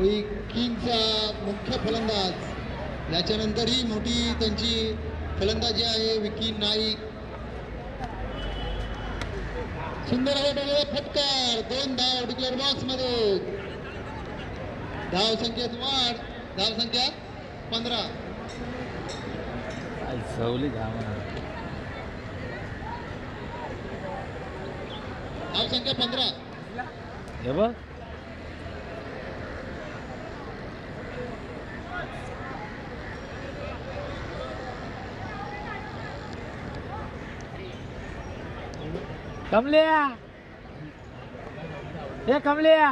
किंगचा मुख्य फलंदाज याच्यानंतरही मोठी त्यांची फलंदाजी आहे विकी नाईक. सुंदर आहे फटकार 2 धाव डिक्लेअर बॉक्स मध्ये. धाव संख्येत वाढ. धाव संख्या 15. धाव संख्या 15. हे बघ कमलिया, ये कमलिया,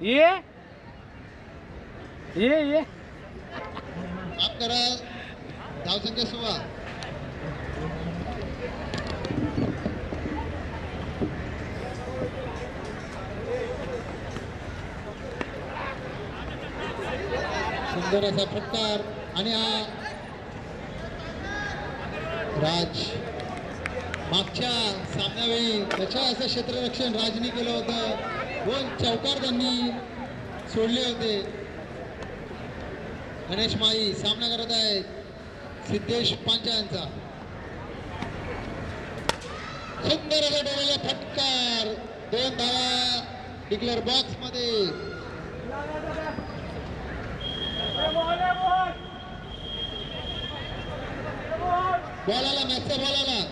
ये माफ करा. धाव संख्या 16. सुंदर असा फटकार आणि हा राज मागच्या सामन्यावेळी त्याच्या असं क्षेत्ररक्षण राजनी केलं होतं. 2 चौकार त्यांनी सोडले होते. गणेश माई सामना करत आहेत सिद्धेश पांचाळांचा. सुंदर असा डोळ्याला फटकार 2 धावा डिक्लेअर बॉक्स मध्ये. बॉल आला मॅचचा बॉल आला.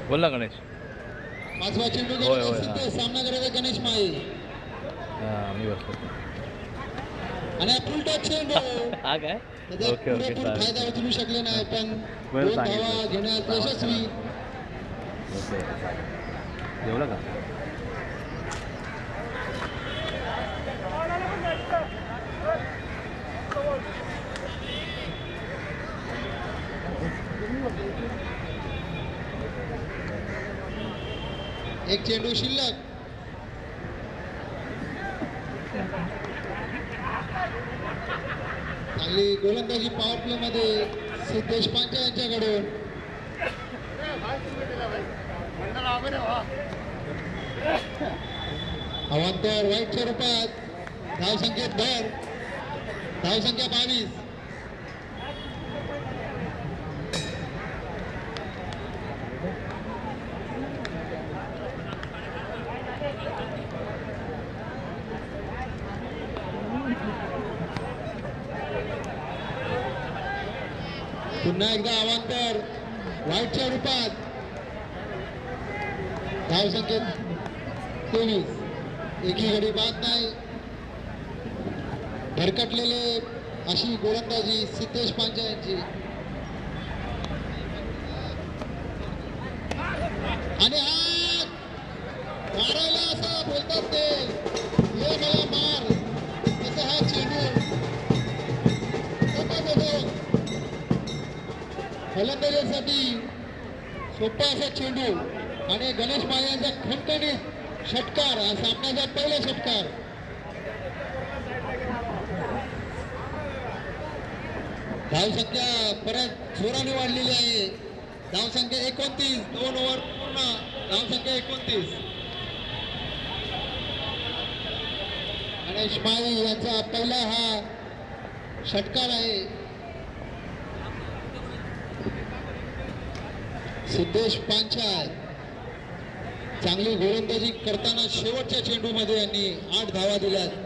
बोल ना गणेश. 5वा चेंडू घेऊन सामना करायचा गणेश माई. मी बसलो आणि उलटा चेंडू हा काय पुरेपूर फायदा उचलू शकले नाही पण 2 धावा घेण्यात यशस्वी. जेवलं का? एक चेंडू शिल्लक. चांगली गोलंदाजी पॉवर प्ले मध्ये सिद्धेश पांचा यांच्याकडून. अवांतर वाईटच्या रूपात. धाव संख्येत भर. धाव संख्या 22. पुन्हा एकदा अवांतर वाईटच्या रूपात. धाव संख्येत 23. एकी गडी बाद नाही. भरकटलेले अशी गोलंदाजी सिद्धेश पांचा यांची. आणि हा मारायला असं बोलतात ते ये मला मार तसा हा चेंडू फलंदाजीसाठी सोपा असा चेंडू आणि गणेश माई यांचा खणखणीत षटकार. हा सामन्याचा पहिला षटकार. धाव संख्या परत जोराने वाढलेली आहे. धाव संख्या 29. 2 ओव्हर पूर्ण. धाव संख्या 29. गणेश माई यांचा पहिला हा षटकार आहे. सिद्धेश पांचाळ चांगली गोलंदाजी करताना शेवटच्या चेंडूमध्ये यांनी 8 धावा दिल्यात.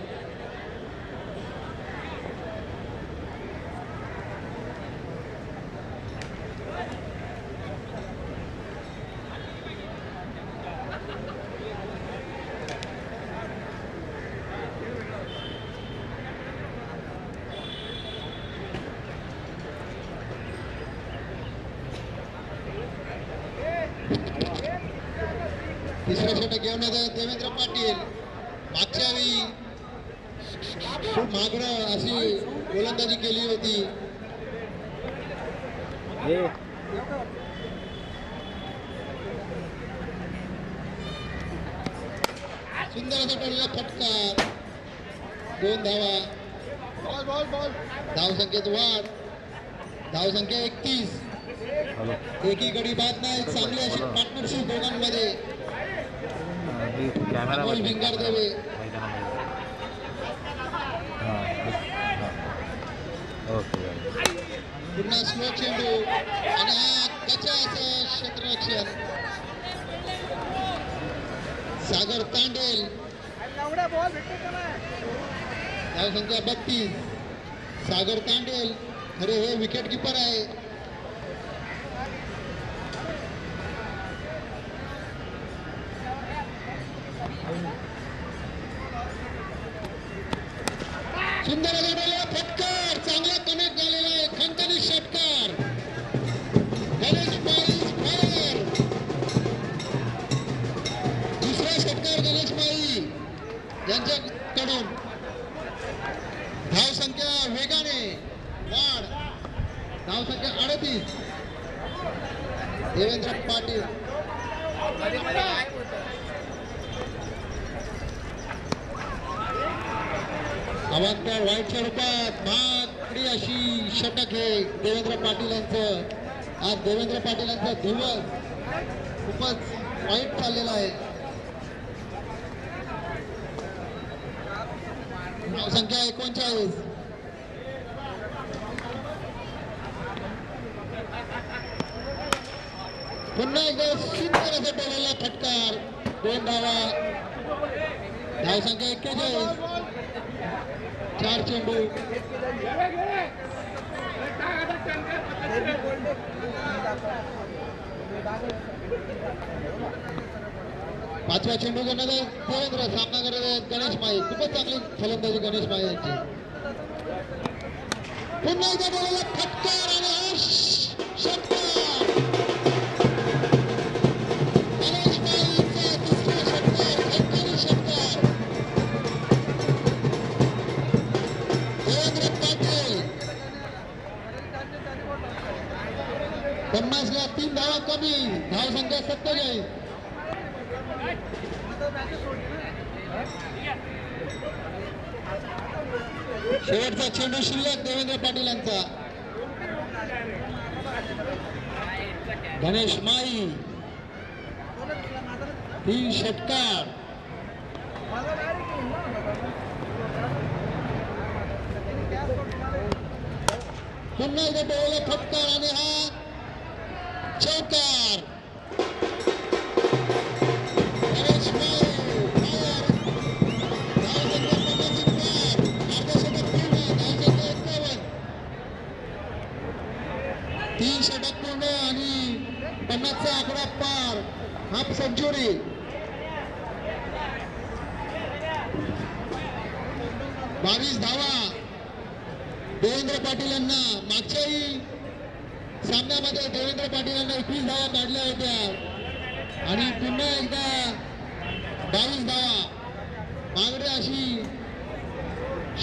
तिसरा षटक घेऊन येतात देवेंद्र पाटील. मागच्या वेळी खूप मागणं अशी गोलंदाजी केली होती. सुंदर असा टोलला फटकार. 2 धावा. धाव संख्येत वाढ. धाव संख्या 31. हॅलो एकही गडी बाद नाही. चांगली अशी पार्टनरशिप दोघांमध्ये. कॅमेरा अमोल भिंगार देवे. ओके पुन्हा स्लो चेंडू आणि हा कचाचं क्षेत्ररक्षण. सागर तांडेल. धाव संख्या 32. सागर तांडेल अरे हे विकेट किपर आहे. सुंदर लढलेला फटकार. चांगला कनेक्ट झालेला आहे. खणखणीत षटकार. गणेश माळी फायर. दुसरा षटकार गणेश माळी यांच्याकडून. धाव संख्या वेगाने वाढ. धाव संख्या 38. देवेंद्र पाटील. अवांतर वाईटच्या रूपात महागडी अशी षटक हे देवेंद्र पाटील यांचं. आज देवेंद्र पाटील यांचा दिवस खूपच वाईट चाललेला आहे. धाव संख्या 39. पुन्हा एकदा सुंदर असा टोलेला फटकार. 2 धावा. धाव संख्या 41. 4 चेंडू. पाचवा चेंडू करण्यात देवेंद्र. सामना करत आहेत गणेश माई. खूपच चांगली फलंदाजी गणेश माई यांची. पुन्हा एकदा टोलेला फटकार आणि हा षटकार. गणेश माईचा तिसरा षटकार. खणखणीत षटकार. देवेंद्र पाटील 50 ला 3 धावा कमी. धाव संख्या 47. शेवटचा चेंडू शिल्लक देवेंद्र पाटील यांचा. गणेश माई 3 षटकार. पुन्हा एकदा डोळ्याला फटकार आणि हा चौकार. गणेश माई फायर. धाव संख्या 54. अर्धशतक पूर्ण. धाव संख्या 51. 3 षटक पूर्ण आणि 50चा आकडा पार. Half century. बावीस धावा देवेंद्र पाटील यांना. मागच्याही सामन्यामध्ये देवेंद्र पाटील यांना 21 धावा काढल्या होत्या आणि पुन्हा एकदा 22 धावा. मागडे अशी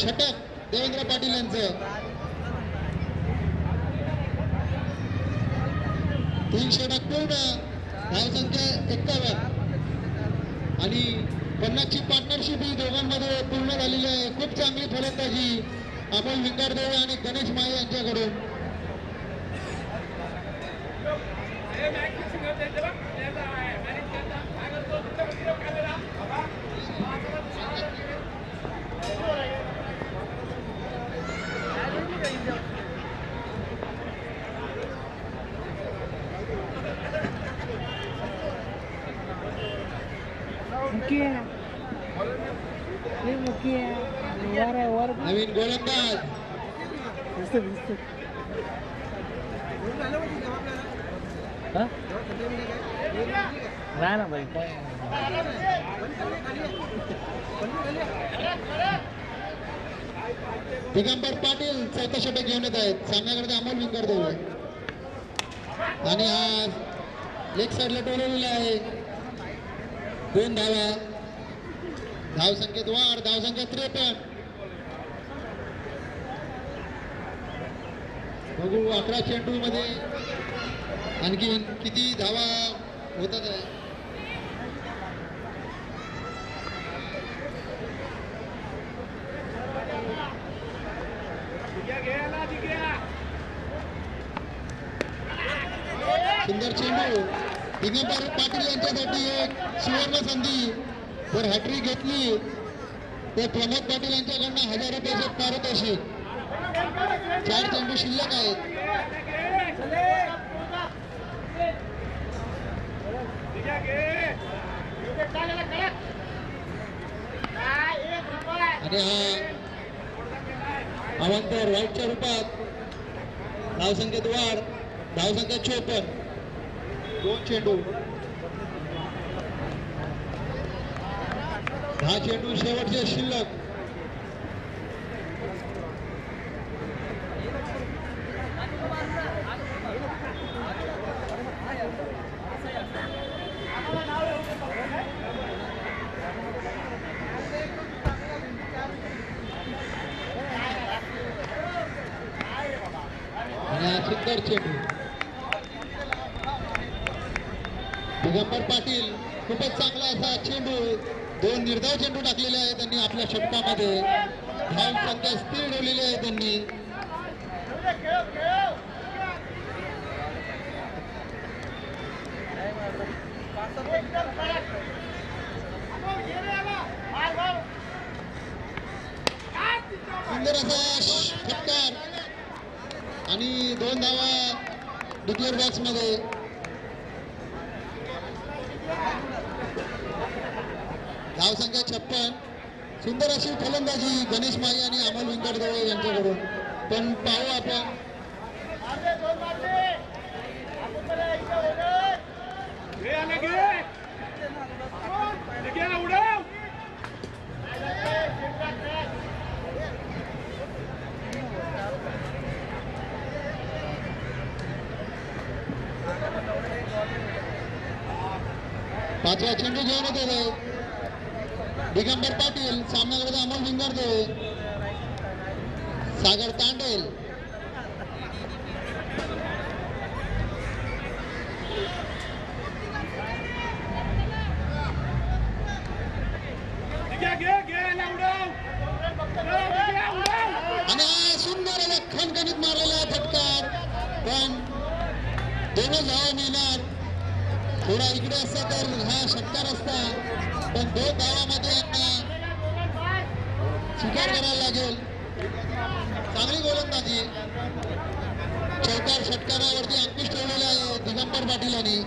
षटक देवेंद्र पाटील यांचं. 3 षटक पूर्ण. धाव संख्या 51 आणि 50ची पार्टनरशिप ही दोघांमध्ये पूर्ण झालेली आहे. खूप चांगली फलंदाजी अमोल विंगारदेवे आणि गणेश माई यांच्याकडून. नवीन गोलंदाज नाही ना भाई काय दिगंबर पाटील चौथा षटक घेऊन येत आहेत. सामन्याकडे अमोल विंगारदेवे आणि हा लेग साईडला टोलवलेला आहे. 2 धावा. धाव संख्येत वाढ. धाव संख्या 53. बघू 11 चेंडू मध्ये आणखी किती धावा होतात आहे. सुंदर चेंडू दिगंबर पाटील यांच्यासाठी एक सुवर्ण संधी. जर हॅट्रिक घेतली तर प्रमोद पाटील यांच्याकडनं 1000 रुपयाचे पारितोषिक. 4 चेंडू शिल्लक आहेत. आणि हा अवांतर वाईटच्या रूपात धावसंख्येत वाढ. धावसंख्या 54. 2 चेंडू 10 चेंडू शेवटचे शिल्लक. आणि हा सुंदर चेंडू दिगंबर पाटील खूपच चांगला असा चेंडू. 2 निर्धाव चेंडू टाकलेले आहेत त्यांनी आपल्या षटकामध्ये. धाव संख्या स्थिर ठेवलेली आहे त्यांनी. सुंदर असा षटकार आणि 2 धावा डिक्लेअर बॉक्स मध्ये. धावसंख्या 56. सुंदर अशी फलंदाजी गणेश माई आणि अमोल विंगडदेव यांच्याकडून. पण पाहू आपण पाचवा चेंडू घेऊन येते दिगंबर पाटील. सामना करत अमोल विंगडदेव. सागर तांडेल. आणि हा सुंदर खणखणीत मारलेला फटकार. पण 2 धावा मिळणार. थोडा इकडे असता तर हा षटकार असता. पण 2 धावामध्ये यांना स्वीकार करायला लागेल. चांगली गोलंदाजी. चौकार षटकारावरती अंकुश ठेवलेला आहे दिगंबर पाटील यांनी.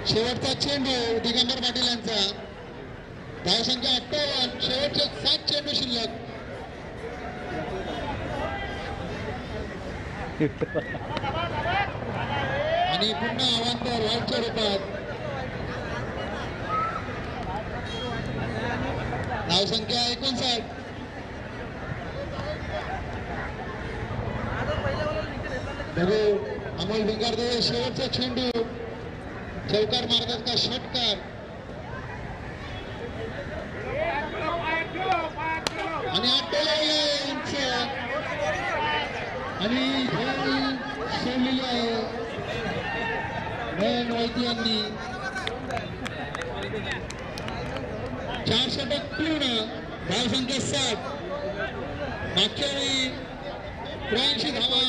शेवटचा चेंडू दिगंबर पाटील यांचा. धावसंख्या 58. शेवटचे 7 चेंडू शिल्लक. आणि पुन्हा अवांतर वाईटच्या रूपात. धावसंख्या 59. बघू अमोल विंगडदेव शेवटचा चेंडू. चौकार मारतात का षटकार. आणि उंच आणि सोडलेली आहे नयन वैद्य यांनी. 4 षटक पूर्ण. धावसंख्या 60. मागच्या वेळी 83 धावा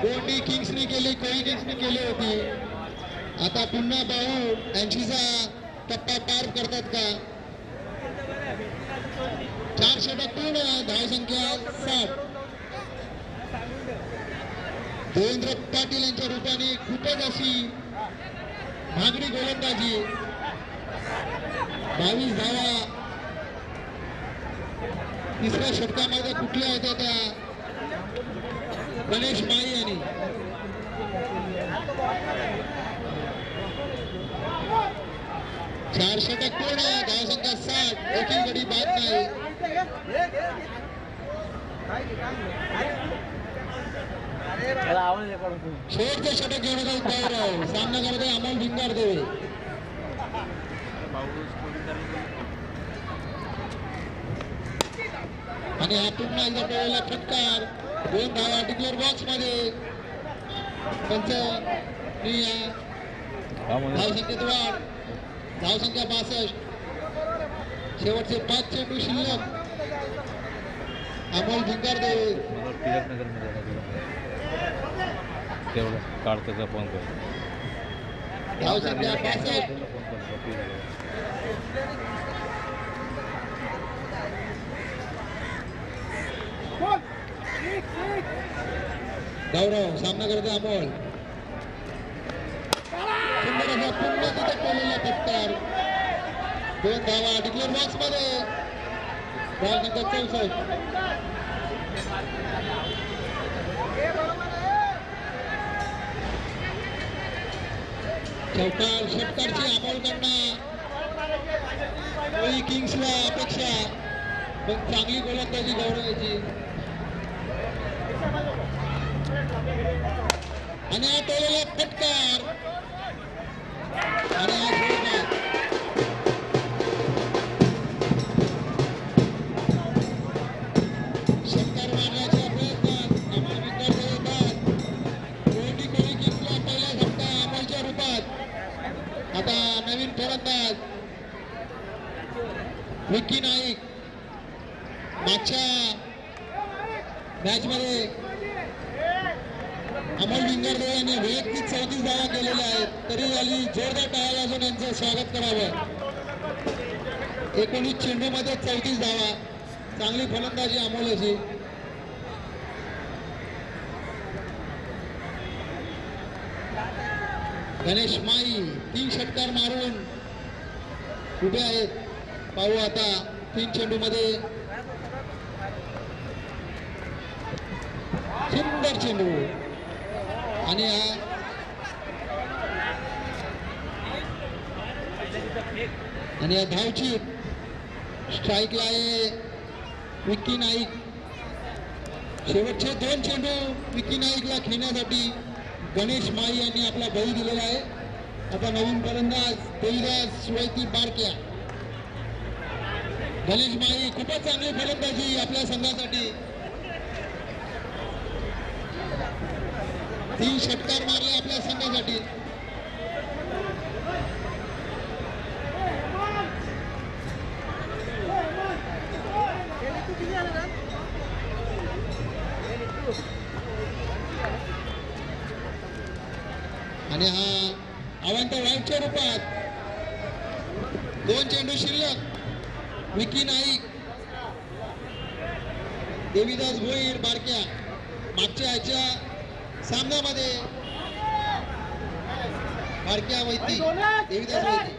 गोंडी किंग्सने केली, कोळी किंग्सने केली होती. आता पुन्हा पाहू 80चा टप्पा पार करतात का. 4 षटक पूर्ण. धावसंख्या 60. देवेंद्र पाटील यांच्या रूपाने खूपच अशी भागडी गोलंदाजी. 22 धावा. तिसऱ्या षटकामध्ये कुठल्या होत्या त्या गणेश माई यांनी. 4 षटक पूर्ण. धावसंख्या 60. एकही गडी बाद नाही. शेवटचे षटक घेऊन जाऊ. सामना करत आहे अमोल विंगडदेव. आणि हा पुन्हा एकदा पडलेला फटकार. 2 धावा डिक्लेअर बॉक्स मध्ये. धावसंख्येत वाढ. धावसंख्या 62. शेवटचे 5 चेंडू शिल्लक. अमोल भिंगारदेव. मला टिळकनगरमध्ये आहे ना तेवढं काढ त्याचा फोन कर धावसंख्या 62. फोन कर गौरव सामना करतो अमोल. सुंदर असा पुन्हा तिथे टोलेला फटकार. 2 धावा डिक्लेअर बॉक्स मध्ये. Ball number 64. चौकार षटकारची अमोलकडनं कोळी किंग्सला अपेक्षा, पण चांगली गोलंदाजी गौरवाची. आणि हा टोलेला फटकार आणि हा षटकार. षटकार मारण्याच्या प्रयत्नात अमोल भिंगारदेव येतात. कोळी किंग्सला पहिला झटका अमोलच्या रूपात. आता नवीन फलंदाज विक्की नाईक. मागच्या मॅच मध्ये अमोल भिंगारदेव यांनी वैयक्तिक 34 धावा केलेल्या आहेत. तरी आली जोरदार टाळ्या वाजवून यांचं स्वागत करावं. 19 चेंडूमध्ये 34 धावा. चांगली फलंदाजी अमोलची. गणेश माई 3 षटकार मारून उभे आहेत. पाहू आता 3 चेंडूमध्ये. सुंदर चेंडू आणि या धावची स्ट्राईकला आहे विक्की नाईक. शेवटचे 2 चेंडू विक्की नाईकला खेळण्यासाठी गणेश माई यांनी आपला बळी दिलेला आहे. आता नवीन फलंदाज देवीदास शिवायती बारक्या. गणेश माई खूपच चांगली फलंदाजी आपल्या संघासाठी. 3 षटकार मारले आपल्या संघासाठी. आणि हा अवांतर राईटच्या रूपात. 2 चेंडू शिल्लक. विकी नाईक, देवीदास भोईर बारक्या. मागच्या ह्याच्या सामन्यामध्ये बारक्या वैती देवीदास वैती.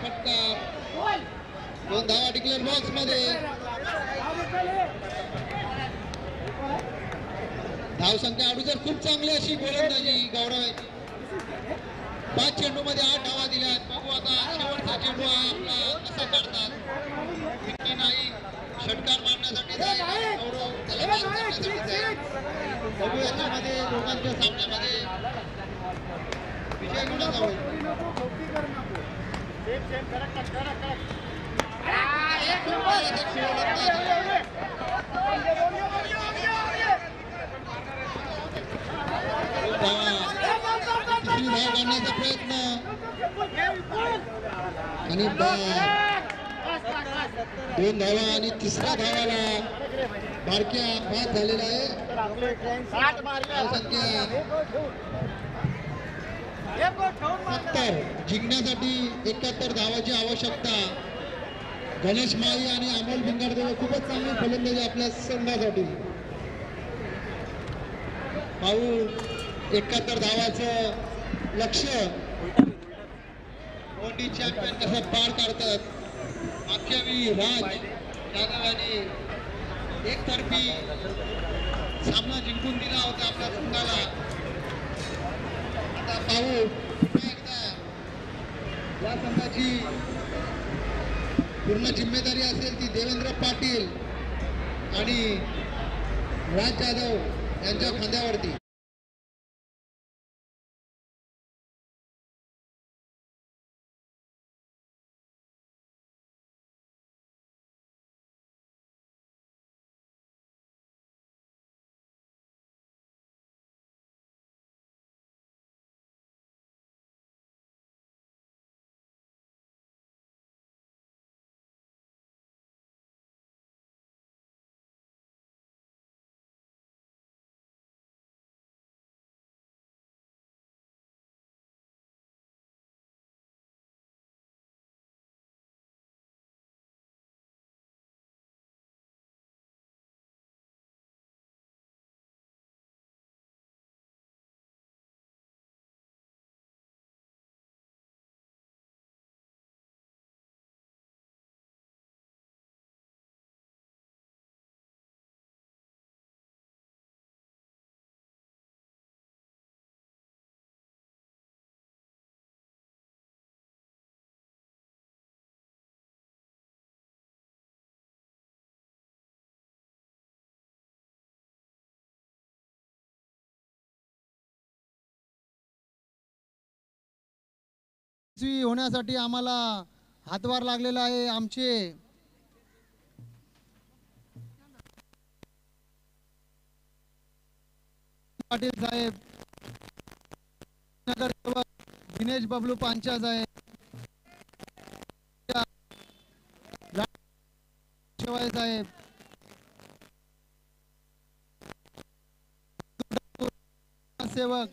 फटकार. 2 धावा डिक्लेअर बॉक्स मध्ये. धावसंख्या 48. खूप चांगली अशी गोलंदाजी गौरवाची. 5 चेंडूमध्ये 8 धावा दिल्या. बघू आता शेवटचा चेंडू हा आपला कसा काढतात. विक्की नाईक षटकार मारण्यासाठी जाईल. गौरव त्याला बाद करण्यासाठी जाईल. बघू याच्यामध्ये दोघांच्या सामन्यामध्ये विजय कोणाचा होईल. दुसरी धाव काढण्याचा प्रयत्न आणि 2 धावा आणि तिसऱ्या धावाला बारक्या बाद झालेला आहे. संख्या 70. जिंकण्यासाठी 71 धावाची आवश्यकता. गणेश माई आणि अमोल भिंगारदेव खूपच चांगली फलंदाजी आपल्या संघासाठी. पाहू 71 धावाचं लक्ष्य कोणी चॅम्पियन कसं पार काढतात. मागच्या वेळी राज यादव यांनी एकतर्फी सामना जिंकून दिला होता आपल्या संघाला. आता पाहू पुन्हा एकदा या संघाची पूर्ण जिम्मेदारी असेल ती देवेंद्र पाटील आणि राज जाधव यांच्या खांद्यावरती. यशस्वी होण्यासाठी आम्हाला हातभार लागलेला आहे आमचे पाटील साहेब, नगरसेवक दिनेश बबलू पांचा साहेब, शिवाय साहेब, सेवक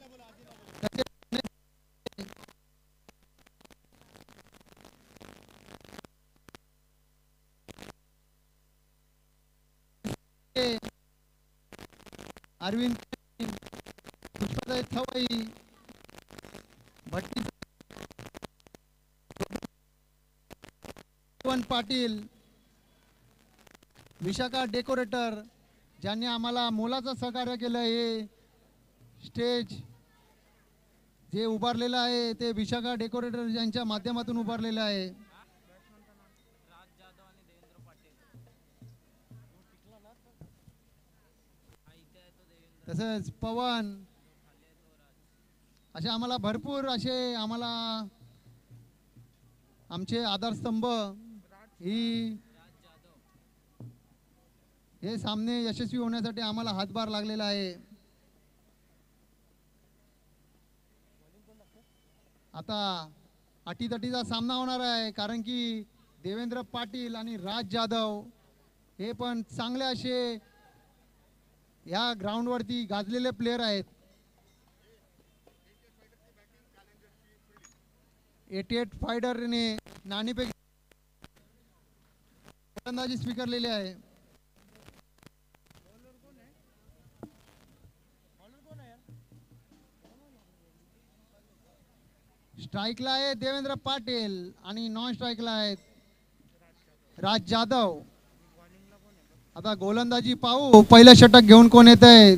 अरविंद पुष्पाताई थवाई, भट्टी पाटील, विशाखा डेकोरेटर ज्यांनी आम्हाला मोलाचं सहकार्य केलं. हे स्टेज जे उभारलेलं आहे ते विशाखा डेकोरेटर यांच्या माध्यमातून उभारलेलं आहे. तसंच पवन असे आम्हाला भरपूर असे आम्हाला आमचे आधारस्तंभ हे सामने यशस्वी होण्यासाठी आम्हाला हातभार लागलेला आहे. आता अटीतटीचा सामना होणार आहे कारण की देवेंद्र पाटील आणि राज जाधव हे पण चांगले असे या ग्राउंडवरती गाजलेले प्लेयर आहेत. 88 फायडरने नाणेफेक फलंदाजी स्वीकारलेली आहे. स्ट्राईकला आहे देवेंद्र पाटील आणि नॉन स्ट्राईकला आहेत राज जाधव. आता गोलंदाजी पाहू. पहिलं षटक घेऊन कोण येत आहे?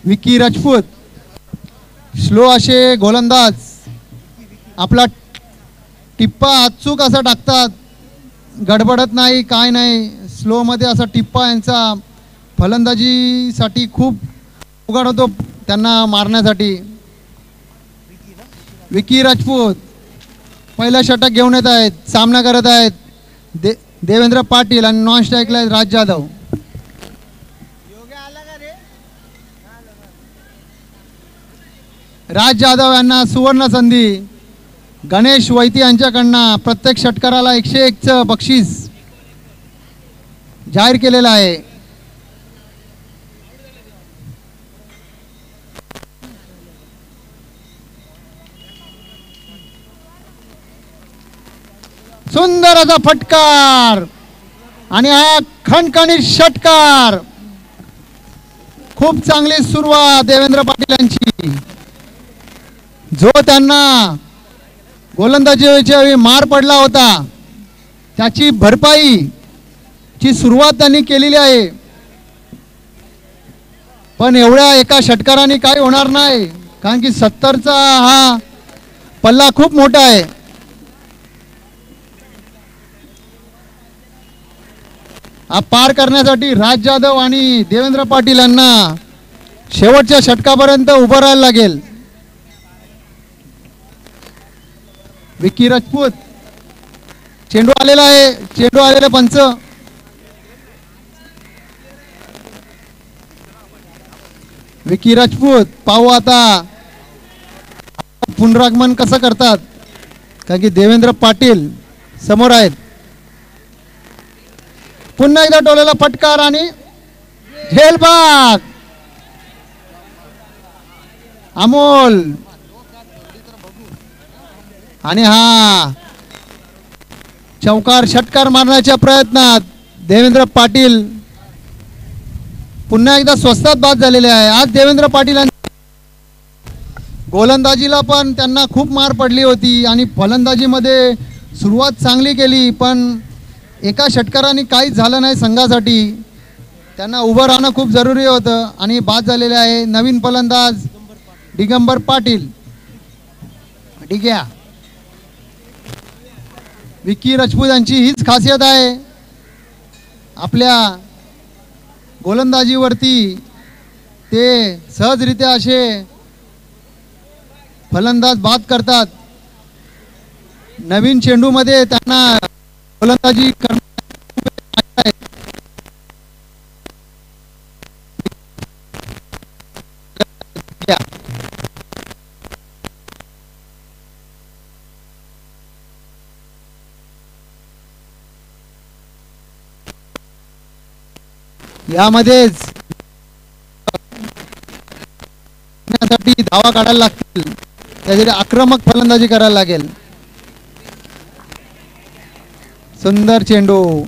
विकी राजपूत. स्लो असे गोलंदाज आपला टिप्पा अचूक असा टाकतात, गडबडत नाही काय नाही. स्लो मध्ये असा टिप्पा यांचा फलंदाजीसाठी खूप उघड होतो त्यांना मारण्यासाठी. विकी राजपूत पहिलं षटक घेऊन येत आहेत, सामना करत आहेत देवेंद्र पाटील आणि नॉन स्ट्राईकला आहेत राज जाधव. राज जाधव यांना सुवर्ण संधी. गणेश वैती यांच्याकडनं प्रत्येक षटकाराला 101चं बक्षीस जाहीर केलेलं आहे. सुंदर असा फटकार आणि हा खणखणीत षटकार. खूप चांगली सुरुवात देवेंद्र पाटील यांची. जो त्यांना गोलंदाजीच्या वेळी मार पडला होता त्याची भरपाईची सुरुवात त्यांनी केलेली आहे. पण एवढ्या एका षटकाराने काही होणार नाही कारण की 70चा हा पल्ला खूप मोठा आहे. हा पार करण्यासाठी राज जाधव आणि देवेंद्र पाटील यांना शेवटच्या षटकापर्यंत उभं राहायला लागेल. विकी राजपूत चेंडू आलेला आहे, चेंडू आलेला पंच. विकी राजपूत पाहू आता पुनरागमन कसं करतात कारण की देवेंद्र पाटील समोर आहेत. पुन्हा एकदा टोलेला फटकार आणि झेलबाग. अमोल आणि हा चौकार षटकार मारण्याच्या प्रयत्नात देवेंद्र पाटील पुन्हा एकदा स्वस्तात बाद झालेले आहे. आज देवेंद्र पाटील गोलंदाजीला पण त्यांना खूप मार पडली होती आणि फलंदाजीमध्ये सुरुवात चांगली केली पण एका षटकाराने काहीच झालं नाही संघासाठी. त्यांना उभं राहणं खूप जरुरी होतं आणि बाद झालेले आहे. नवीन फलंदाज दिगंबर पाटील. डिग्या विकी राजपूत यांची हीच खासियत आहे, आपल्या गोलंदाजीवरती ते सहजरित्या असे फलंदाज बाद करतात. नवीन चेंडू मध्ये त्यांना गोलंदाजी यामध्येच धावा काढायला लागतील, त्यासाठी आक्रमक फलंदाजी करायला लागेल. सुंदर चेंडू,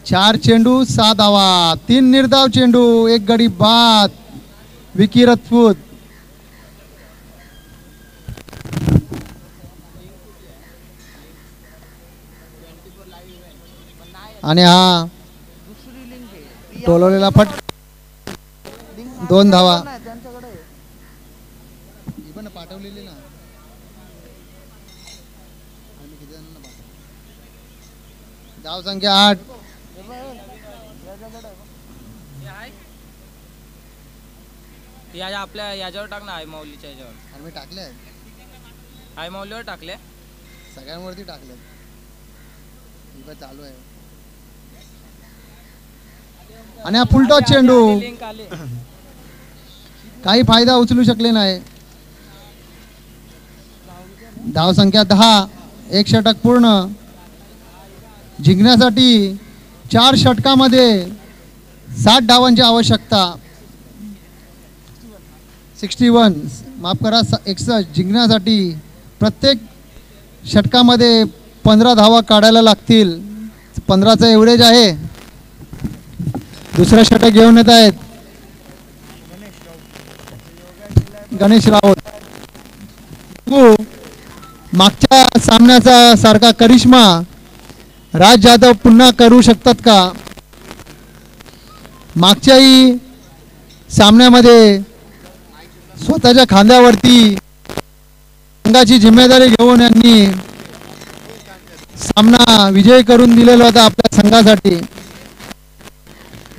4 चेंडू 6 धावा, 3 निर्धाव चेंडू, 1 गडी बाद. विकी राजपूत आणि हा टोलवलेला फट 2 धावा पाठवलेली ना. धाव संख्या 8. आपल्या याच्यावर टाक ना, आय माऊलीच्या याच्यावर. अरे मी टाकले, आय माऊलीवर टाकले, सगळ्यांवरती टाकले, चालू आहे. आणि हा फुलटॉस चेंडू, काही फायदा उचलू शकले नाही. धाव संख्या 10. 1 षटक पूर्ण. जिंकण्यासाठी 4 षटकामध्ये 60 धावांची आवश्यकता. 61 माफ करा 61. जिंकण्यासाठी प्रत्येक षटकामध्ये 15 धावा काढायला लागतील. 15चं एवढेच आहे. दुसरं षटक घेऊन येत आहेत गणेश राऊत. मागच्या सामन्याचा सारखा करिश्मा राज जाधव पुन्हा करू शकतात का? मागच्याही सामन्यामध्ये स्वतःच्या खांद्यावरती संघाची जिम्मेदारी घेऊन यांनी सामना विजय करून दिलेला होता आपल्या संघासाठी.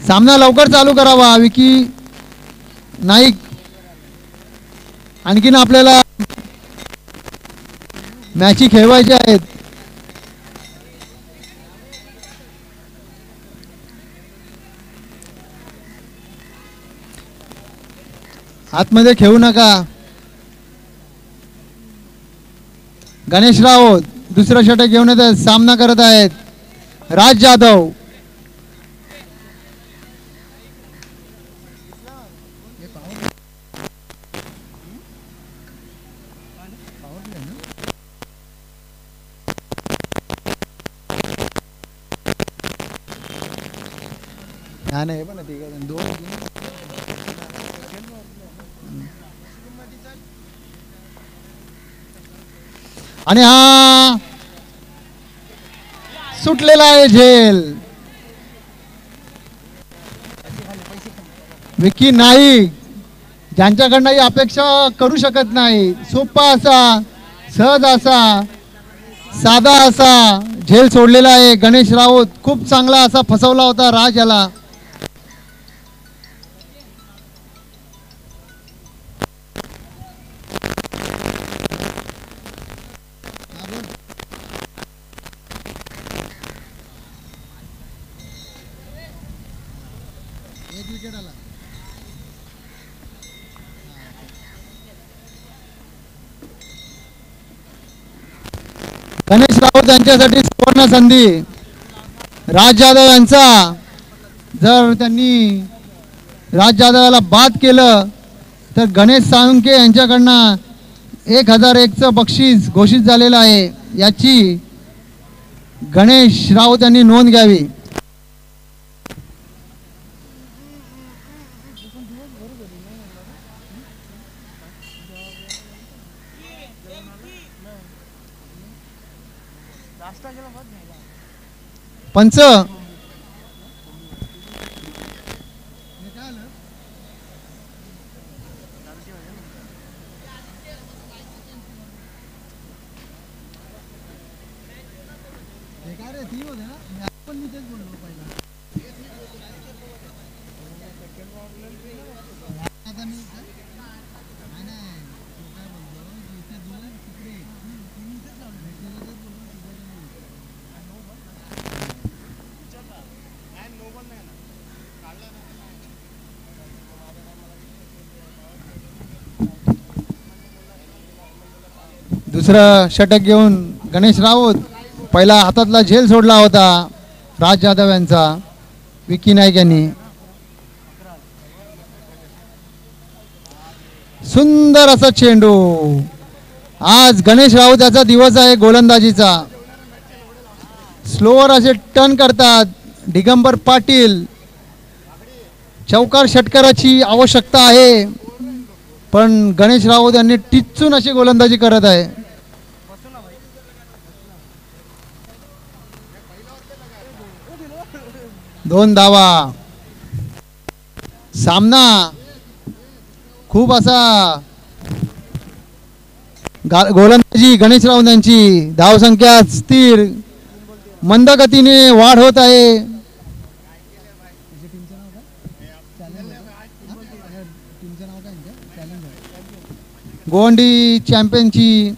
सामना लवकर चालू करावा. विकी नाईक आणखीन आपल्याला मॅची खेळवायच्या आहेत. आतमध्ये खेळू नका. गणेश राऊत दुसरं षटक घेऊन येत आहेत. सामना करत आहेत राज जाधव. नाही पण दोन आणि हा सुटलेला आहे झेल. विकी नाईक ज्यांच्याकडनं ही अपेक्षा करू शकत नाही. सोपा असा, सहज असा, साधा असा झेल सोडलेला आहे. गणेश राऊत खूप चांगला असा फसवला होता राज याला. गणेश राऊत यांच्यासाठी सुवर्ण संधी. राज जाधव यांचा जर त्यांनी राज जाधवाला बाद केलं तर गणेश साळुंके यांच्याकडनं 1001चं बक्षीस घोषित झालेलं आहे. याची गणेश राऊत यांनी नोंद घ्यावी. पंच दुसरं षटक घेऊन गणेश राऊत पहिला हातातला झेल सोडला होता राज जाधव यांचा विकी नाईक यांनी. सुंदर असा चेंडू. आज गणेश राऊत याचा दिवस आहे गोलंदाजीचा. स्लोअर असे टर्न करतात दिगंबर पाटील. चौकार षटकाराची आवश्यकता आहे पण गणेश राऊत यांनी टिचून अशी गोलंदाजी करत आहे. दोन धावा. सामना खूप असा गोलंदाजी गणेश राऊत यांची. धावसंख्या स्थिर मंद गतीने वाढ होत आहे. गोंडी चॅम्पियनची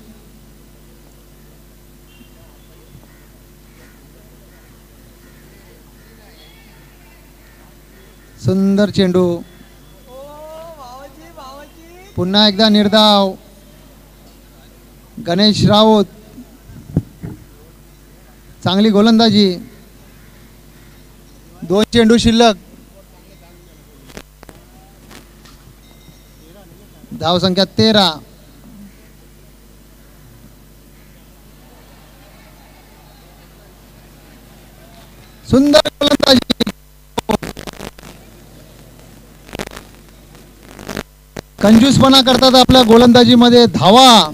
सुंदर चेंडू. पुन्हा एकदा निर्धाव गणेश राऊत. चांगली गोलंदाजी. दोन चेंडू शिल्लक. धावसंख्या 13. सुंदर गोलंदाजी. कंजूसपणा करतात आपल्या गोलंदाजीमध्ये. धावा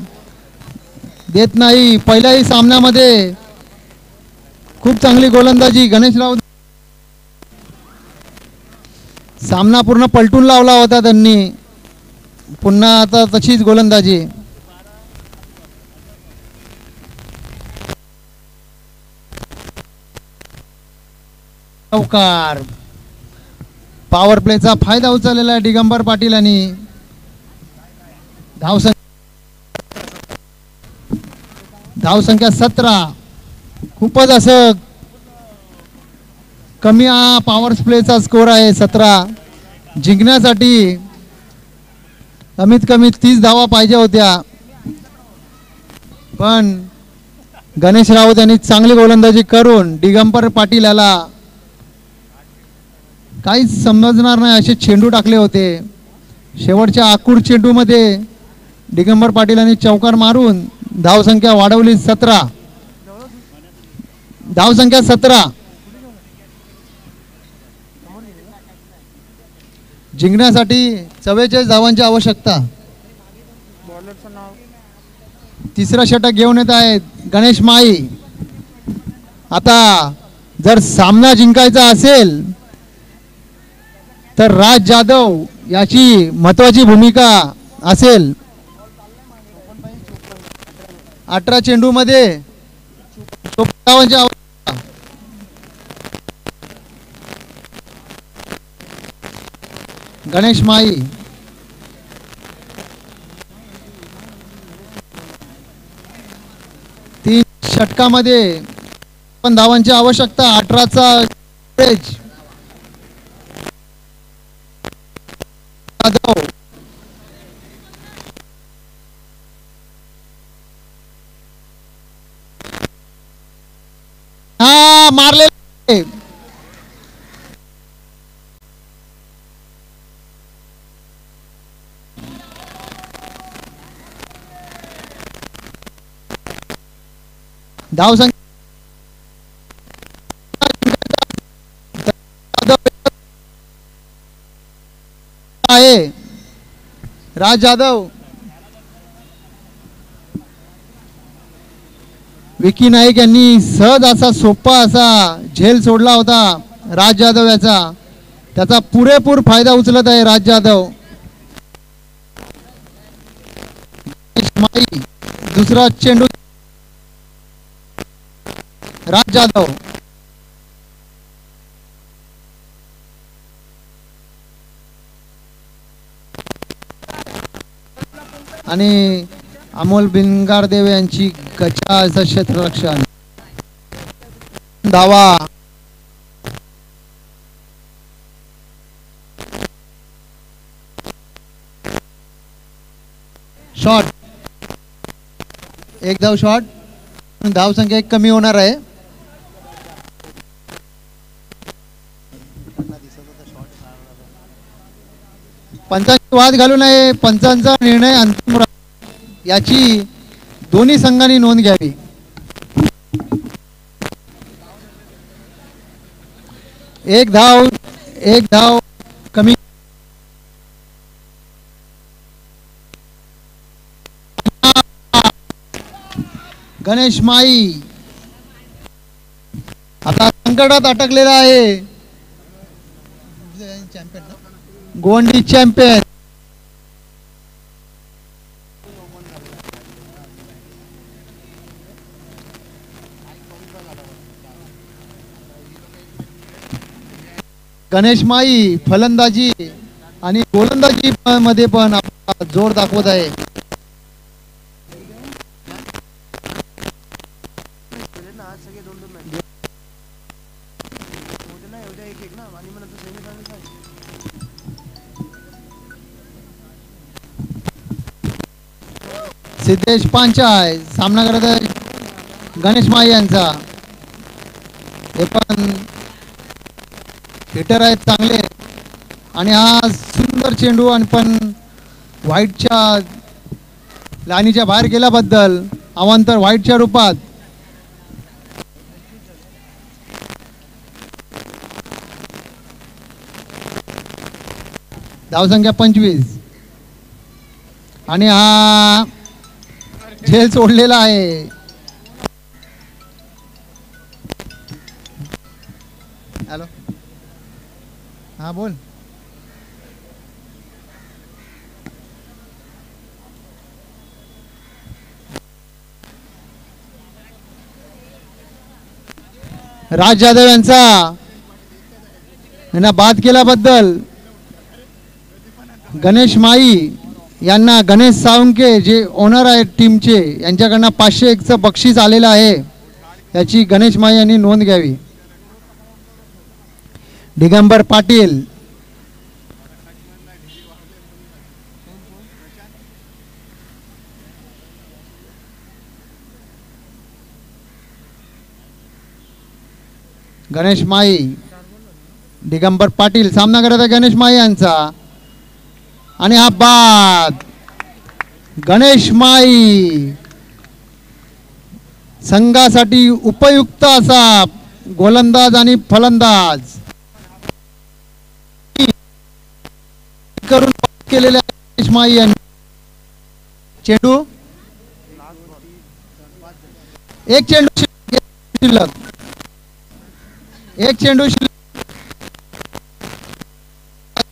देत नाही. पहिल्याही सामन्यामध्ये खूप चांगली गोलंदाजी गणेश राऊत. सामना पूर्ण पलटून लावला होता त्यांनी. पुन्हा आता तशीच गोलंदाजी. चौकार. पॉवर प्लेचा फायदा उचललेला आहे दिगंबर पाटील यांनी. धावसंख्या 17. खूपच असं कमी हा पॉवर प्लेचा स्कोर आहे 17. जिंकण्यासाठी कमीत कमी 30 धावा पाहिजे होत्या पण गणेश राऊत यांनी चांगली गोलंदाजी करून दिगंबर पाटील याला काहीच समजणार नाही असे चेंडू टाकले होते. शेवटच्या आकुड चेंडूमध्ये दिगंबर पाटील यांनी चौकार मारून धावसंख्या वाढवली 17. धावसंख्या 17. जिंकण्यासाठी 44 धावांची आवश्यकता. तिसरा षटक घेऊन येत आहेत गणेश माई. आता जर सामना जिंकायचा असेल तर राज जाधव याची महत्वाची भूमिका असेल. 18 चेंडू मध्ये 54 धावांची आवश्यकता. गणेश माई. तीन षटकामध्ये 56 धावांची आवश्यकता. 18चा एज. हा मारले. धावसंख्या आहे राज जाधव. विकी नाईक यांनी सहज असा सोपा असा झेल सोडला होता राज जाधव याचा. त्याचा पुरेपूर फायदा उचलत आहे राज जाधव. दुसरा चेंडू राज जाधव. आणि अमोल भिंगारदेव यांची गचाचं क्षेत्ररक्षण. धावा. शॉट. एक धाव शॉट, धाव संख्या एक कमी होणार आहे. पंचांची वाद घालू नये, पंचांचा निर्णय अंतिम याची दोन्ही संघांनी नोंद घ्यावी. एक धाव कमी. गणेश माई आता संकटात अटकलेला आहे. गोंडी चॅम्पियन. गणेश माई फलंदाजी आणि गोलंदाजी मध्ये पण आपला जोर दाखवत आहे. सिद्धेश पांचाय सामना करत आहे गणेश माई यांचा. हे पण हिटर आहेत चांगले आणि हा सुंदर चेंडू आणि पण व्हाईटच्या लाईनीच्या बाहेर गेल्याबद्दल अवांतर व्हाईटच्या रूपात. धावसंख्या 25 आणि हा झेल सोडलेला आहे. हॅलो, हा बोल. राज जाधव यांना बाद केल्याबद्दल गणेश माई यांना गणेश साळुंके जे ओनर आहेत टीमचे यांच्याकडनं 501चं बक्षीस आलेलं आहे. याची गणेश माई यांनी नोंद घ्यावी. दिगंबर पाटील गणेश माई दिगंबर पाटील सामना करत आहे गणेश माई यांचा आणि हा बाद. गणेश माई संघासाठी उपयुक्त असा गोलंदाज आणि फलंदाज करून केलेल्या गणेश माई यांनी चेंडू एक चेंडू शिल्लक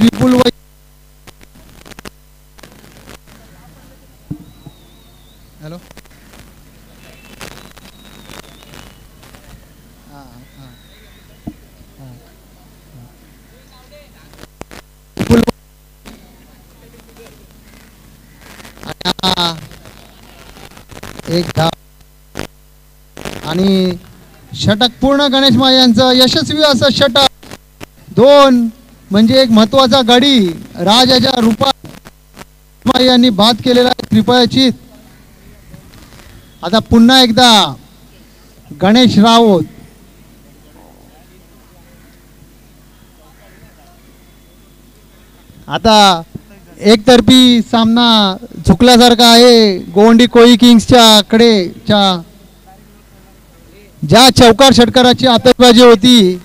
विपुल हॅलो एक धाव आणि षटक पूर्ण गणेश माई यांचं यशस्वी असं षटक. 2 म्हणजे एक महत्वाचा गडी राजाच्या रूपात माई यांनी बाद केलेला कृपयाचित. आता पुन्हा एकदा गणेश राऊत आता एकतर्फी सामना झुकल्यासारखा आहे. गोवंडी कोळी किंग्सच्या कडेच्या ज्या चौकार षटकाराची आतषबाजी होती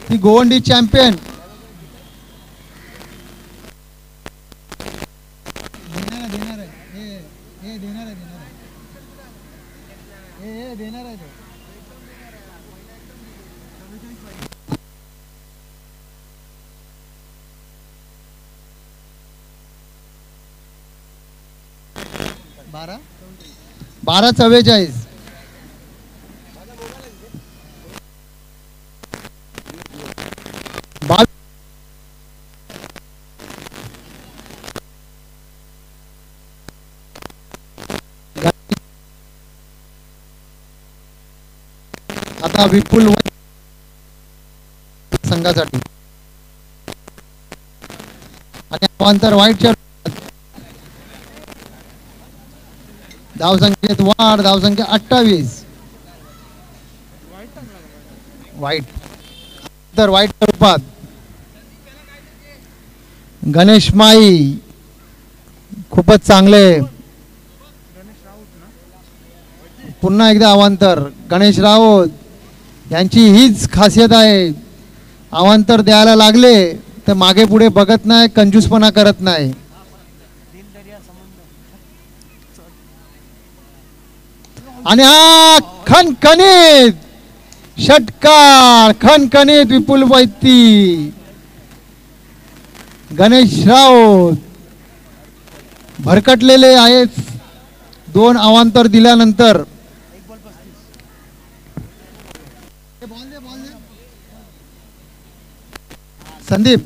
ती गोवंडी चॅम्पियन बारा 44 आता विपुल संघासाठी आणि अवांतर वाईटच्या धावसंख्येत वाढ, धावसंख्या 28. वाईट तर वाईट स्वरूपात गणेश माई खूपच चांगले. पुन्हा एकदा अवांतर. गणेश राऊत यांची हीच खासियत आहे, अवांतर द्यायला लागले तर मागे पुढे बघत नाही, कंजूसपणा करत नाही. आणि हा खणखणीत षटकार, खणखणीत विपुल वैती. गणेश राऊत भरकटलेले आहेत 2 अवांतर दिल्यानंतर. संदीप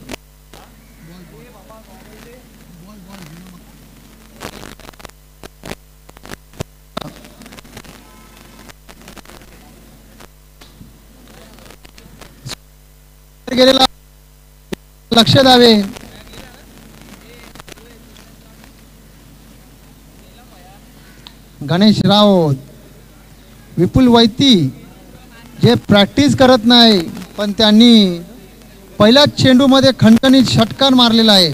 गेलेला, लक्ष द्यावे. गणेश राऊत, विपुल वैती जे प्रॅक्टिस करत नाही पण त्यांनी पहिल्याच चेंडूमध्ये खणखणीत षटकार मारलेला आहे.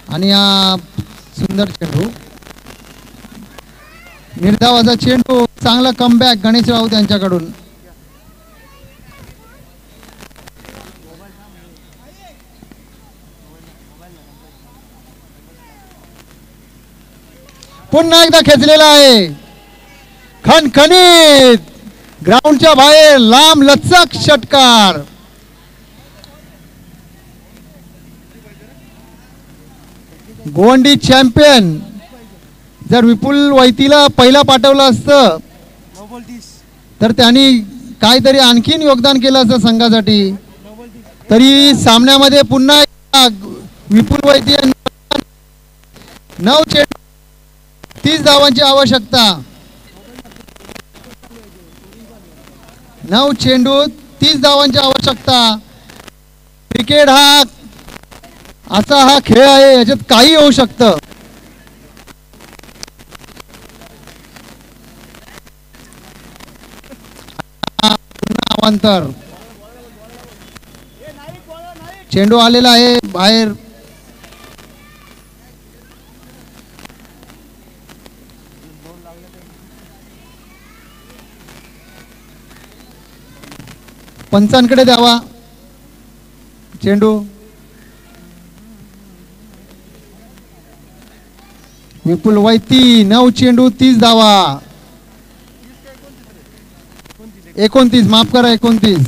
आणि हा सुंदर चेंडू, निर्धावाचा चेंडू, चांगला कमबॅक गणेश राऊत यांच्याकडून. पुन्हा एकदा खेचलेला आहे, खणखणीत ग्राउंडच्या बाहेर लांब लचक षटकार. गोवंडी चॅम्पियन. जर विपुल वैतीला पहिला पाठवलं असतं तर त्यांनी काहीतरी आणखीन योगदान केलं असतं संघासाठी. तरी सामन्यामध्ये पुन्हा विपुल वैती 9 चेंडू 30 धावांची आवश्यकता. 9 चेंडू 30 धावांची आवश्यकता. क्रिकेट हा असा हा खेळ आहे, याच्यात काही होऊ शकतं. पुन्हा अवांतर. चेंडू आलेला आहे बाहेर. पंचांकडे द्यावा चेंडू. विपुल वैती 9 चेंडू 30 धावा. 29, माफ करा 29.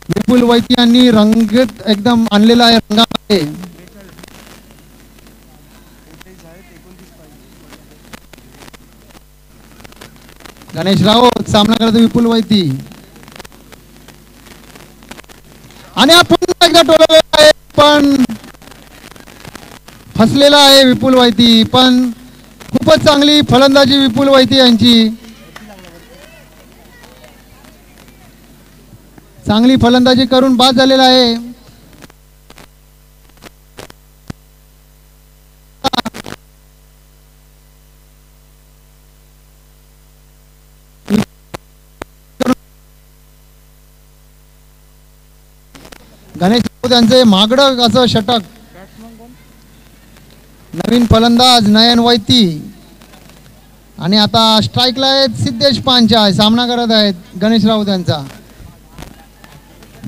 विपुल वैती यांनी रंगीत एकदम आणलेला आहे रंगामध्ये. गणेश राऊत सामना करतो विपुल वैती. आणि हा पुन्हा एकदा टोलवलेला आहे पण फसलेला आहे विपुल वैती. पण खूपच चांगली फलंदाजी विपुल वैती यांची. चांगली फलंदाजी करून बाद झालेला आहे. गणेश राऊत यांचे महागडं असं षटक. नवीन फलंदाज नयन वैती. आणि आता स्ट्राईकला आहेत सिद्धेश पांचाळ. सामना करत आहेत गणेश राऊत यांचा.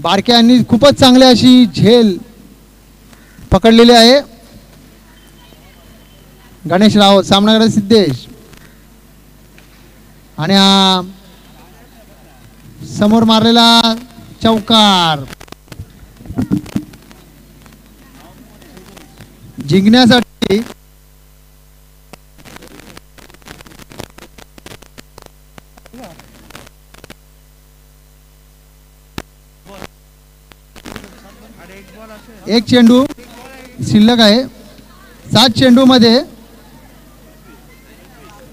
बारक्यांनी खूपच चांगली अशी झेल पकडलेली आहे. गणेश राऊत सामना करत सिद्धेश. आणि हा समोर मारलेला चौकार जिंकण्यासाठी एक चेंडू शिल्लक आहे. 7 चेंडू मध्ये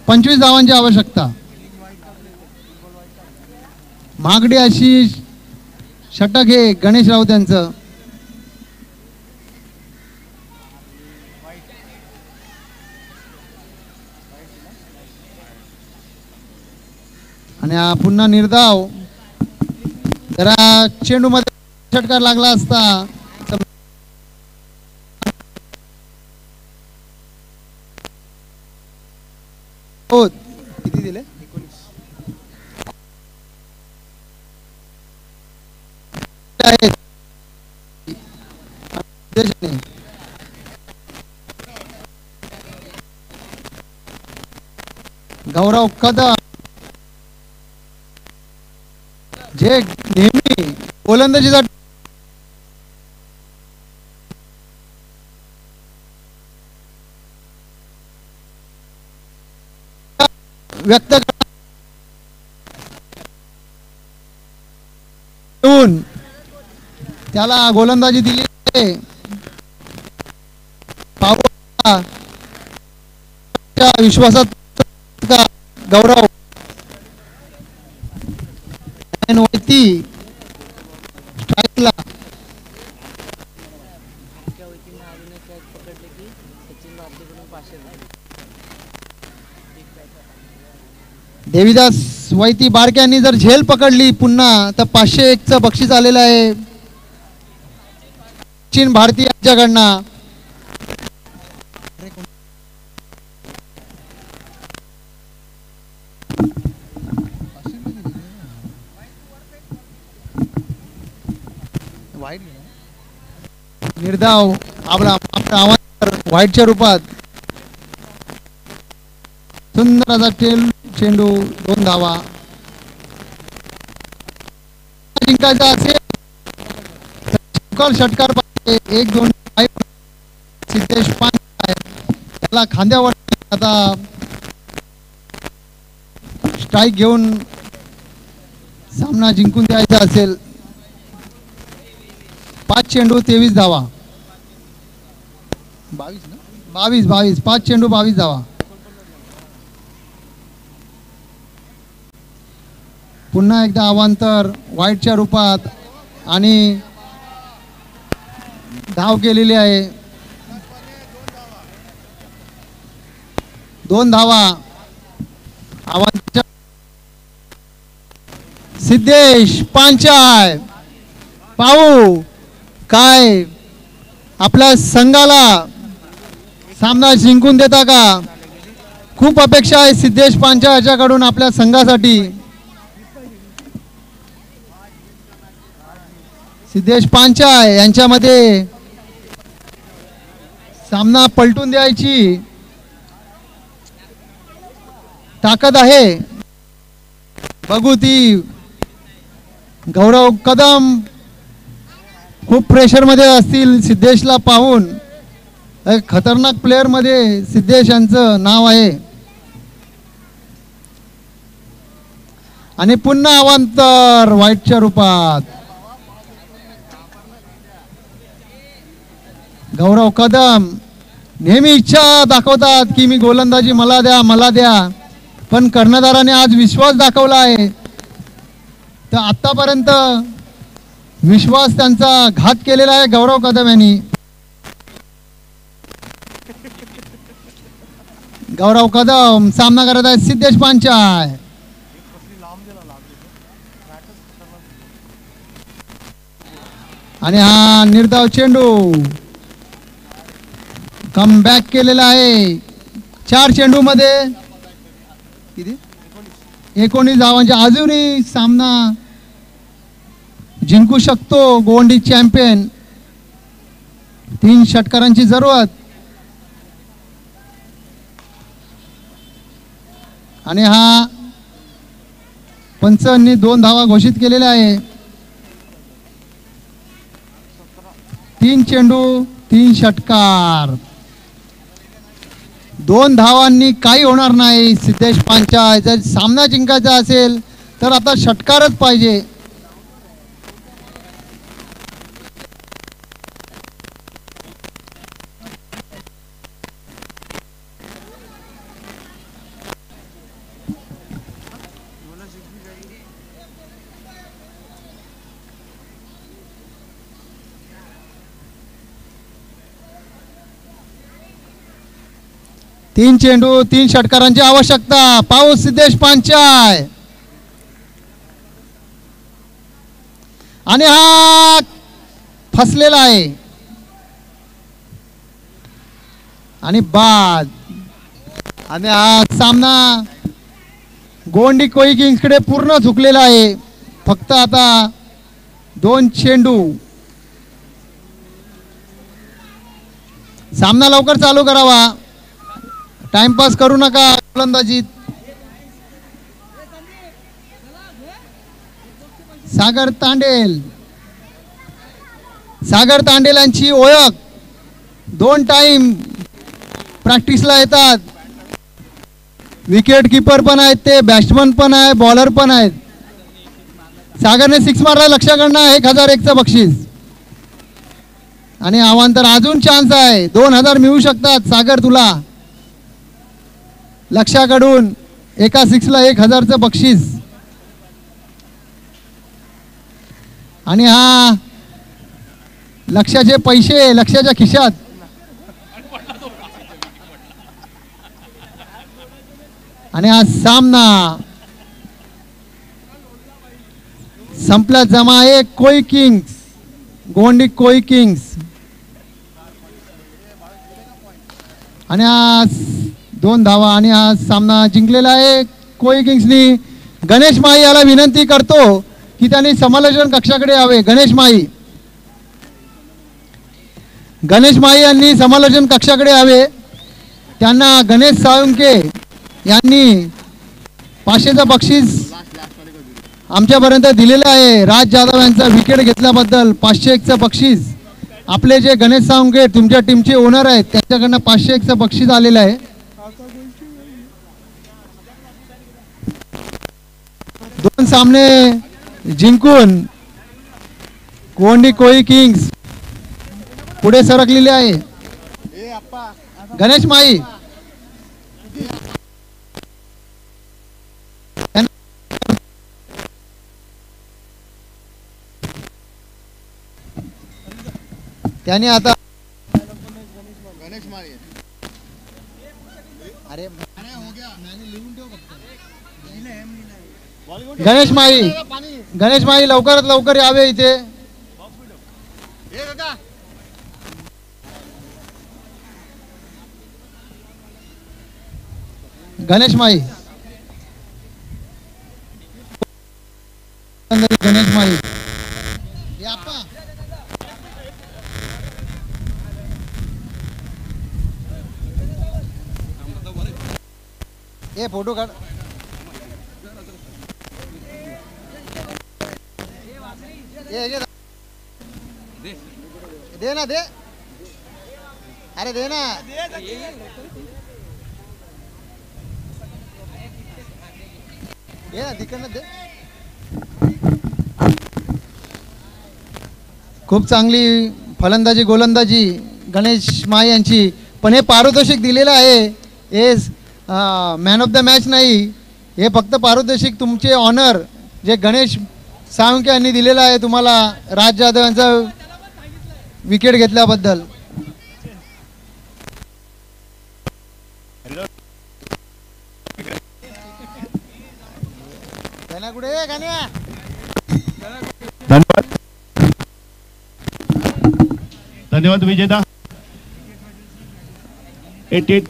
25 धावांची आवश्यकता. महागडी अशी षटक हे गणेश राऊत यांचं. हा पुन्हा निर्धाव. जरा चेंडू मध्ये षटकार लागला असता. हो किती दिले? गौरव कदम जे नेहमी गोलंदाजीचा व्यक्त करून त्याला गोलंदाजी दिली आहे. विश्वासात गौरव स्ट्राईकला देवीदास वैती बारक्यांनी जर झेल पकडली पुन्हा तर 501चं बक्षीस आलेलं आहे चीन भारतीय यांच्याकडनं. निर्धाव आपला व्हाईटच्या रूपात सुंदर असा चेंडू 2 धावा. जिंकायचा असेल षटकार 1-2 सिद्धेश पांचाळ त्याला खांद्यावर आता स्ट्राईक घेऊन सामना जिंकून द्यायचा असेल. 5 चेंडू 23 धावा. 22 5 चेंडू 22 धावा. पुन्हा एकदा अवांतर व्हाईटच्या रूपात आणि धाव केलेली आहे. 2 धावा अवांतर. सिद्धेश पांचाळ पाहू काय आपल्या संघाला सामना जिंकून देता का. खूप अपेक्षा आहे सिद्धेश पांचाळ याच्याकडून आपल्या संघासाठी. सिद्धेश पांचाळ यांच्यामध्ये सामना पलटून द्यायची ताकद आहे. बघू ती. गौरव कदम खूप प्रेशर मध्ये असतील सिद्धेशला पाहून. एक खतरनाक प्लेयर मध्ये सिद्धेश यांचं नाव आहे. आणि पुन्हा अवांतर व्हाईटच्या रूपात गौरव कदम नेहमी इच्छा दाखवतात की मी गोलंदाजी मला द्या पण कर्णधाराने आज विश्वास दाखवला आहे. तर आतापर्यंत विश्वास त्यांचा घात केलेला आहे गौरव कदम यांनी. गौरव कदम सामना करत आहे सिद्धेश पांचाळ. आणि हा निर्धाव चेंडू कम बॅक केलेला आहे. 4 चेंडू मध्ये किती 19 धावांच्या अजूनही सामना जिंकू शकतो गोवंडी चॅम्पियन. 3 षटकारांची जरूरत. आणि हा पंचांनी 2 धावा घोषित केलेल्या आहे. 3 चेंडू 3 षटकार. 2 धावांनी काही होणार नाही. सिद्धेश पांचाळ जर सामना जिंकायचा असेल तर आता षटकारच पाहिजे. तीन चेंडू 3 षटकारांची आवश्यकता. पाऊस सिद्धेश पांचाळ आणि हा फसलेला आहे आणि बाद. आणि हा सामना गोंडी कोई किंग्सकडे पूर्ण झुकलेला आहे. फक्त आता 2 चेंडू. सामना लवकर चालू करावा, टाइमपास करू नका गोलंदाजीत. सागर तांडेल यांची ओळख, 2 टाइम प्रॅक्टिसला येतात. विकेट कीपर पण आहेत, ते बॅट्समन पण आहे, बॉलर पण आहेत. सागरने 6 मारला, लक्षाकडनं 1001चं बक्षीस. आणि अवांतर अजून चान्स आहे, 2000 मिळू शकतात सागर तुला. लक्षाकडून एका 6ला 1000चं बक्षीस. आणि हा लक्षाचे पैसे लक्षाच्या खिशात. आणि हा सामना संपला. जमा आहे कोई किंग्स, गोंडी कोई किंग्स. आणि हा 2 धावा. आणि हा सामना जिंकलेला आहे कोई किंग्सनी. गणेश माई याला विनंती करतो की त्यांनी समालोचन कक्षाकडे यावे. गणेश माई यांनी समालोचन कक्षाकडे यावे. त्यांना गणेश साळुंके यांनी 500चं बक्षीस आमच्यापर्यंत दिलेलं आहे. राज जाधव यांचा विकेट घेतल्याबद्दल 501चं बक्षीस. आपले जे गणेश साळुंके तुमच्या टीमचे ओनर आहेत त्यांच्याकडनं 501चं बक्षीस आलेलं आहे. 2 सामने जिंकून गोंडी कोई किंग्स पुढे सरकलेले आहे. गणेश माई त्यांनी आता गणेश माई लवकरात लवकर यावे इथे. गणेश माई ये फोटो काढ. दे ना, दे. अरे दे ना. दे ना, तिकडनं दे. खूप चांगली फलंदाजी गोलंदाजी गणेश माई यांची. पण हे पारितोषिक दिलेलं आहे, हे मॅन ऑफ द मॅच नाही. हे फक्त पारितोषिक तुमचे ऑनर जे गणेश साळुंके यांनी दिलेलं आहे तुम्हाला, राज जाधव यांचा विकेट घेतल्याबद्दल. धन्यवाद विजेता. 88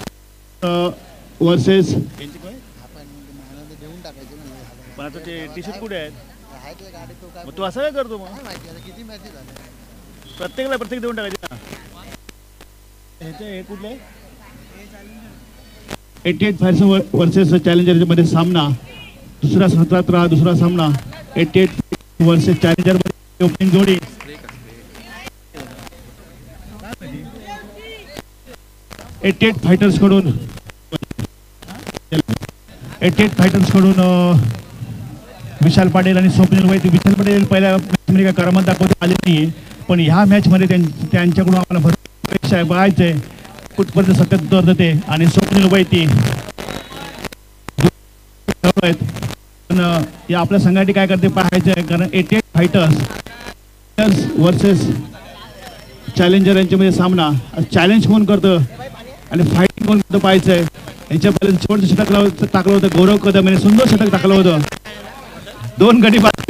वर्सेस. पण आता ते टी शर्ट कुठे आहेत? मग तू असं काय करतो? मग प्रत्येक देऊन टाकायचे ना. हे कुठले 88 फायर्स वर्सेस चॅलेंजर मध्ये सामना. दुसरा सामना 88 वर्सेस चॅलेंजर मध्ये ओपनिंग जोडी. 88 फायटर्स कडून विशाल पाटील आणि स्वप्नील वैती. विशाल पाटील पहिल्या मॅचमध्ये काय करामत दाखवता आले नाही, पण ह्या मॅचमध्ये त्यांच्याकडून आम्हाला भरपूर अपेक्षा आहे. बघायचं आहे कुठपर्यंत सतत देते. आणि स्वप्नील वैती आहेत, पण या आपल्या संघाने काय करते पाहायचं आहे. कारण 88 फायटर्स वर्सेस चॅलेंजर यांच्यामध्ये सामना. चॅलेंज कोण करतं आणि फायटिंग कोण करतं पाहायचं आहे. यांच्या पहिल्या शेवटचं षटक टाकलं होतं गौरव कदम यांनी, सुंदर षटक टाकलं होतं. 2 गडी बाद.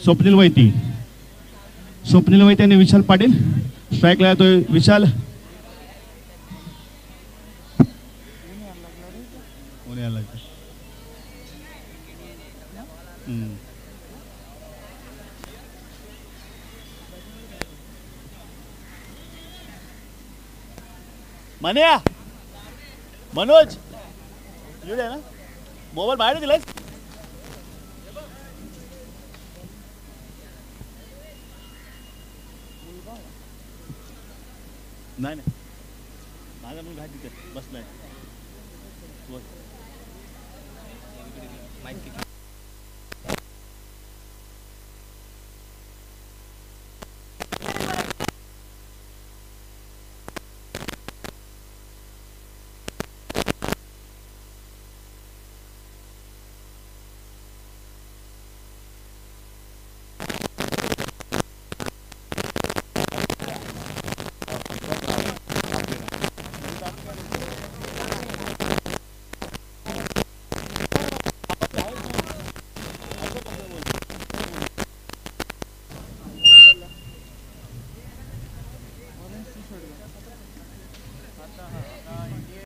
स्वप्नील वैती आणि विशाल पाटील स्ट्राईकला येतोय विशाल. मन्या मनोज इकडे ना मोबाईल बाहेर दिलाय. नाही नाही माझा मुलगा आहे तिथे बसलाय.